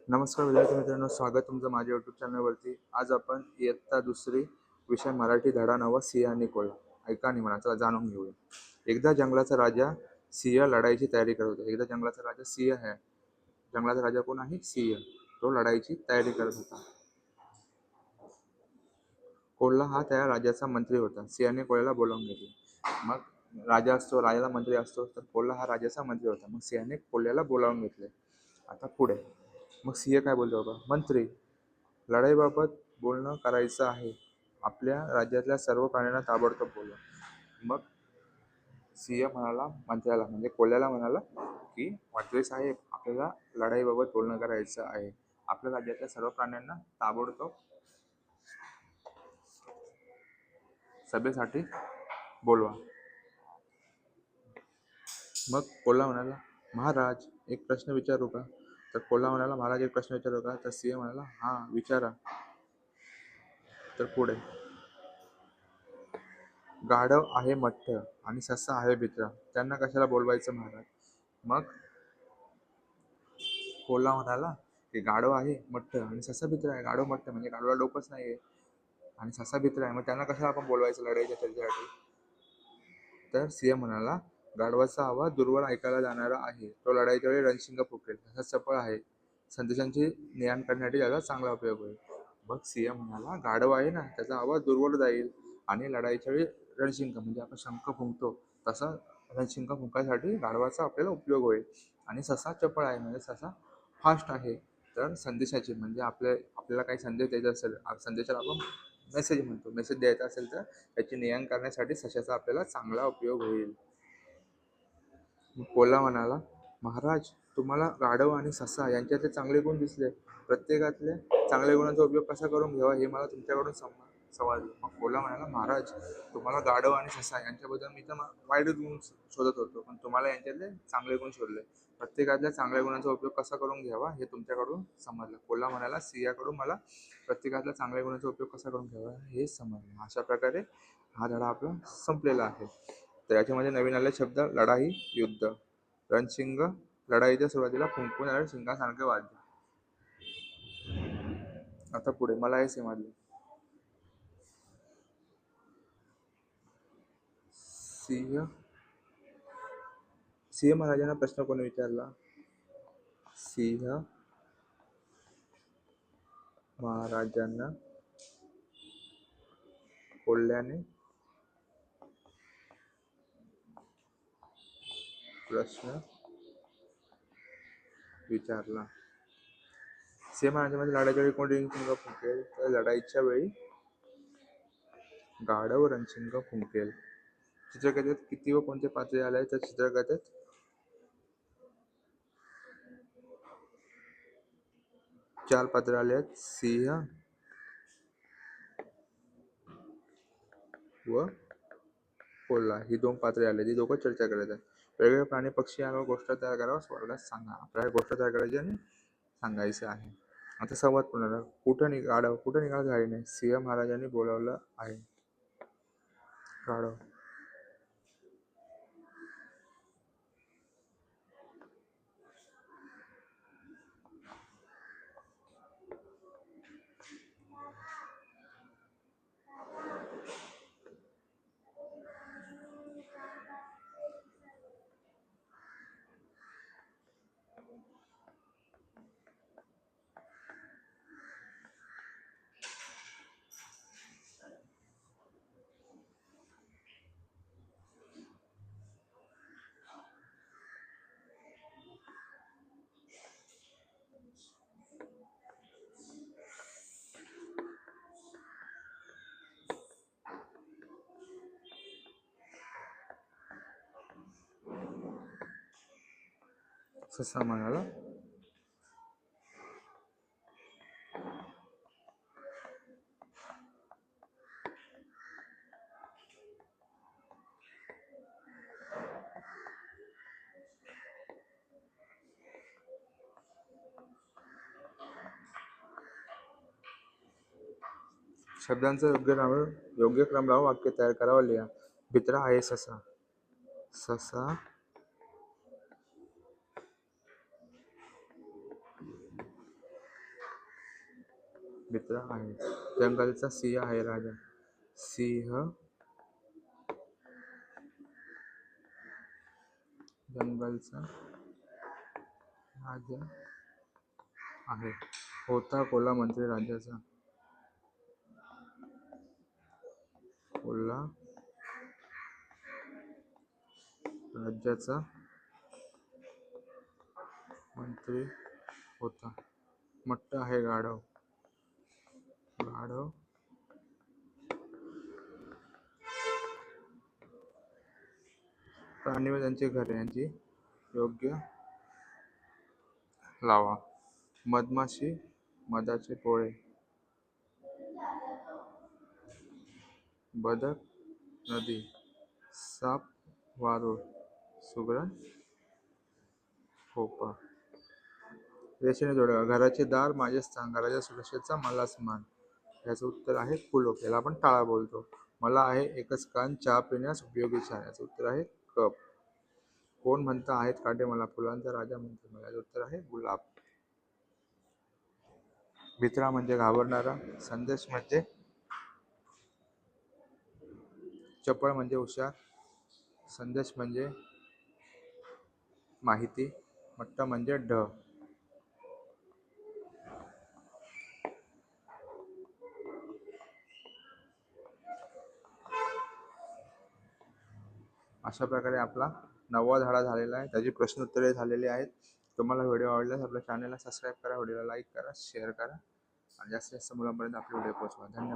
नमस्कार विद्यार्थी मित्रांनो, स्वागत तुमचं माझ्या यूट्यूब चॅनलवरती. आज आपण इयत्ता दुसरी विषय मराठी धडा 9 सिंह आणि कोल्हा. ऐका आणि म्हणा, चला जाणून घेऊया. एकदा जंगलाचा राजा सिंह लढाईची तयारी करत होता. एकदा जंगलाचा राजा सिंह आहे. जंगलाचा राजा कोण आहे? सिंह. तो लढाईची तयारी करत होता. कोल्हा हा त्या राजाचा मंत्री होता. सिंहाने कोल्ह्याला बोलावून घेतले. मग राजा असतो, राजाला मंत्री असतो, तर कोल्हा हा राजाचा मंत्री होता. मग सिंहाने कोल्ह्याला बोलावून घेतले. आता पुढे मग सिंह काय बोलतो बाबा? मंत्री, लढाईबाबत बोलणं करायचं आहे. आपल्या राज्यातल्या सर्व प्राण्यांना ताबडतोब बोलवा. मग सिंह म्हणाला मंत्र्याला, म्हणजे कोल्ह्याला म्हणाला की मंत्री साहेब, आपल्याला लढाईबाबत बोलणं करायचं आहे. आपल्या राज्यातल्या सर्व प्राण्यांना ताबडतोब सभेसाठी बोलवा. मग कोल्हा म्हणाला, महाराज एक प्रश्न विचारू का? तर कोल्हा म्हणाला, महाराज एक प्रश्न विचारू का? तर सिंह म्हणाला, हा विचारा. तर पुढे गाढव आहे मठ्ठ आणि ससा आहे भित्रा, त्यांना कशाला बोलवायचं महाराज? मग कोल्हा म्हणाला की गाढव आहे मठ्ठ आणि ससा भित्रा आहे. गाढव मठ्ठ म्हणजे गाढवाला डोकंच नाहीये, आणि ससा भित्रा आहे, मग त्यांना कशाला आपण बोलवायचं लढाईच्या चर्चेसाठी? तर सिंह म्हणाला, गाढवाचा आवाज दूरवर ऐकायला जाणारा आहे. तो लढाईच्या वेळी रणशिंग फुकेल. तसा चपळ आहे. संदेशांची ने-आण करण्यासाठी त्याचा चांगला उपयोग होईल. मग सिंह म्हणाला, गाढव आहे ना, त्याचा आवाज दूरवर जाईल आणि लढाईच्या वेळी रणशिंग म्हणजे आपण शंख फुंकतो तसा रणशिंग फुंकायसाठी गाढवाचा आपल्याला उपयोग होईल. आणि ससा चपळ आहे म्हणजे ससा फास्ट आहे. तर संदेशाची म्हणजे आपल्याला काही संदेश द्यायचा असेल, संदेशाला आपण मेसेज म्हणतो, मेसेज द्यायचा असेल तर त्याची ने-आण करण्यासाठी सशाचा आपल्याला चांगला उपयोग होईल. मग कोल्हा म्हणाला, महाराज तुम्हाला गाढव आणि ससा यांच्यातले चांगले गुण दिसले. प्रत्येकातल्या चांगल्या गुणांचा उपयोग कसा करून घ्यावा हे मला तुमच्याकडून समजलं. मग कोल्हा म्हणाला, महाराज तुम्हाला गाढव आणि ससा यांच्याबद्दल मी तर वाईट गुण शोधत होतो, पण तुम्हाला यांच्यातले चांगले गुण शोधले. प्रत्येकातल्या चांगल्या गुणांचा उपयोग कसा करून घ्यावा हे तुमच्याकडून समजलं. कोल्हा म्हणाला, सिंहाकडून मला प्रत्येकातल्या चांगल्या गुणांचा उपयोग कसा करून घ्यावा हे समजलं. अशा प्रकारे हा धडा आपला संपलेला आहे. तर याच्यामध्ये नवीन आले शब्द लढाई, युद्ध. रणशिंग, लढाईच्या सुरुवातीला फुंकून आलेले शिंगासारखे वाद्य. आता पुढे मला हे समजलं. सिंह सिंह महाराजांना प्रश्न कोणी विचारला? सिंह महाराजांना कोल्ह्याने प्रश्न विचारला. सिंह महाराजांमध्ये लढाईच्या वेळी कोण रणशिंग फुंकेल? तर लढाईच्या वेळी गाढव रणशिंग फुंकेल. चित्रकथेत किती व कोणते पात्रे आले? तर चित्रकथेत 4 पात्रे आले आहेत. सिंह व कोल्हा ही 2 पात्रे आले. ती दोघं चर्चा करत आहेत. वेगवेगळे प्राणी, पक्षी यांवर गोष्ट तयार करावं स्वर्गात सांगा. आपल्याला गोष्ट तयार करायची आणि सांगायचं आहे. आता संवाद पुन्हा. कुठं निघाला गाडीने? सिंह महाराजांनी बोलावलं आहे. गाढव, ससा म्हणाला, शब्दांचा योग्य क्रम लावून वाक्य तयार करावं. लिहा. भित्रा आहे ससा. ससा मित्र आहे. जंगलचा सिंह आहे राजा. सिंह जंगलचा राजा आहे. होता कोल्हा मंत्री राज्याचा. कोल्हा राज्याचा मंत्री होता. मट्ट आहे गाढव. गाढव प्राणी व त्यांची घरे यांची योग्य लावा. मधमाशी मधाचे पोळे. बदक नदी. साप वारुळ. सुगरण खोपा. रेषेने जोडावा. घराचे दार माझे स्थान. घराच्या सुरक्षेचा मला मान. याचं उत्तर आहे कुलूप. याला आपण टाळा बोलतो. मला आहे एकच कान, चहा पिण्यास उपयोगी छान. याचं उत्तर आहे कप. कोण म्हणता आहेत काटे मला, फुलांचा राजा म्हणतो मला. याचं उत्तर आहे गुलाब. भित्रा म्हणजे घाबरणारा. संदेश म्हणजे चपळ म्हणजे हुशार. संदेश म्हणजे माहिती. मट्ट म्हणजे ढ. अशा प्रकारे आपला 9वा धडा झालेला आहे. त्याची प्रश्नोत्तरे झालेली आहेत. तुम्हाला व्हिडिओ आवडल्यास आपल्या चॅनलला सबस्क्राईब करा, व्हिडिओला लाईक करा, शेअर करा आणि जास्तीत जास्त मुलांपर्यंत आपले व्हिडिओ पोहोचवा. धन्यवाद.